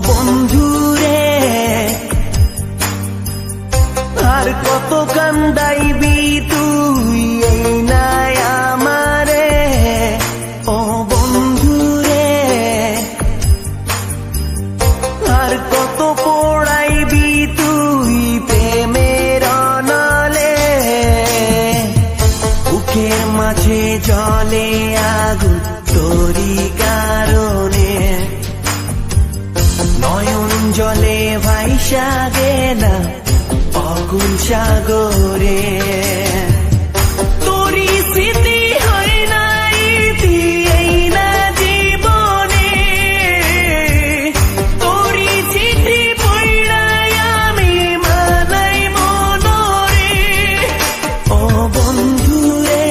বন্ধুরে আর কত কান্দাইবি তুই এই নাই আমারে। ও বন্ধুরে আর কত পড়াইবি তুই প্রেমের অনলে। বুকের মাঝে জলে আগুন তোরি কারণে, নয়ন জলে ভাইসা গেলাম অকুল সাগরে। তোরি স্মৃতি হয় নাই এই না জীবনে, তোরি চিঠি পড়াই আমি মানাই মনরে। ও বন্ধুরে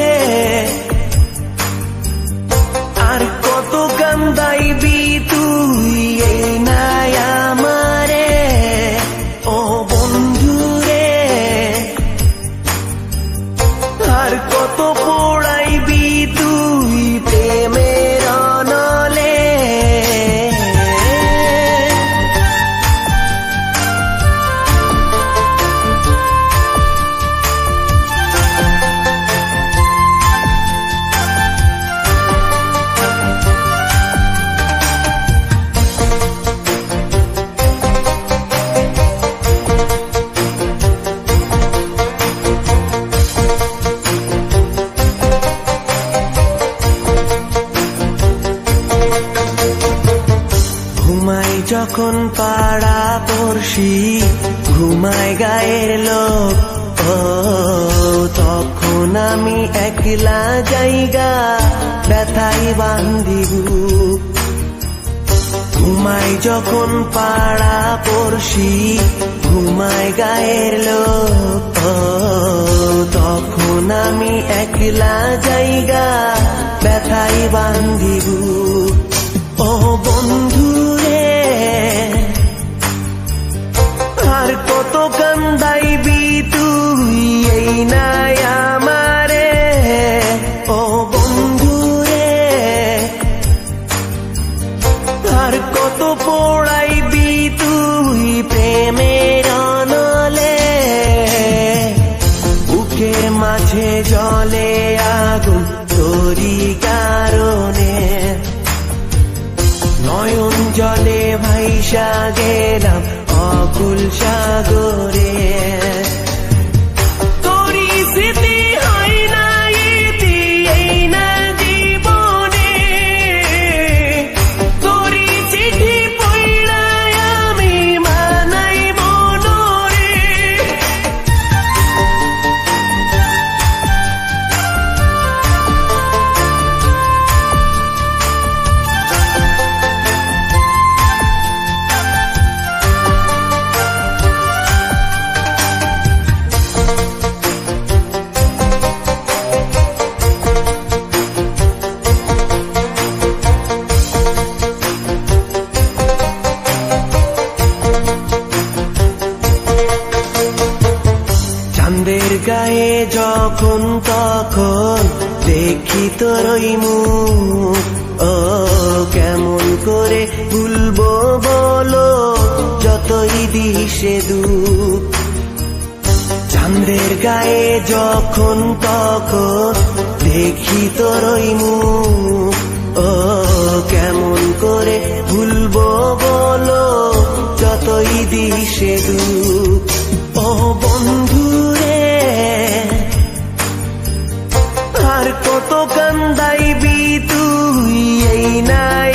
আর কত কান্দাইবি তুই এই নাই আমারে। ও বন্ধুরে আর কত পড়াইবি তুই প্রেমের অনলে। ঘুমাই যখন পাড়া পড়শি, ঘুমায় গায়ের লোক, ও তখন আমি একলা জায়গা ব্যথাই বান্ধি বুক। ঘুমাই যখন পাড়া পড়শি, ঘুমায় গায়ের লোক, ও তখন আমি একলা জায়গা ব্যথাই বান্ধি বুক। ও বন্ধুরে আর কত কান্দাইবি তুই এই নাই আমারে। ও বন্ধুরে আর কত পড়াইবি তুই প্রেমের অনলে। বুকের মাঝে জলে আগুন তোরি কারণে, নয়ন জলে ভাইসা গেলাম অকুল সাগরে। তোরি স্মৃতি হয় নাই এই না জীবনে, তোরি চিঠি পড়াই আমি মানাই মনরে। চাঁদের গায়ে যখন তখন দেখি তোর ওই মুখ, ও কেমন করে ভুলবো বলো যতই দিশে দুঃখ। চাঁদের গায়ে যখন তখন দেখি তোর ওই মুখ, ও কেমন করে ভুলবো বলো যতই দিশে দুঃখ। ও বন্ধুরে আর কত কান্দাইবি তুই এই নাই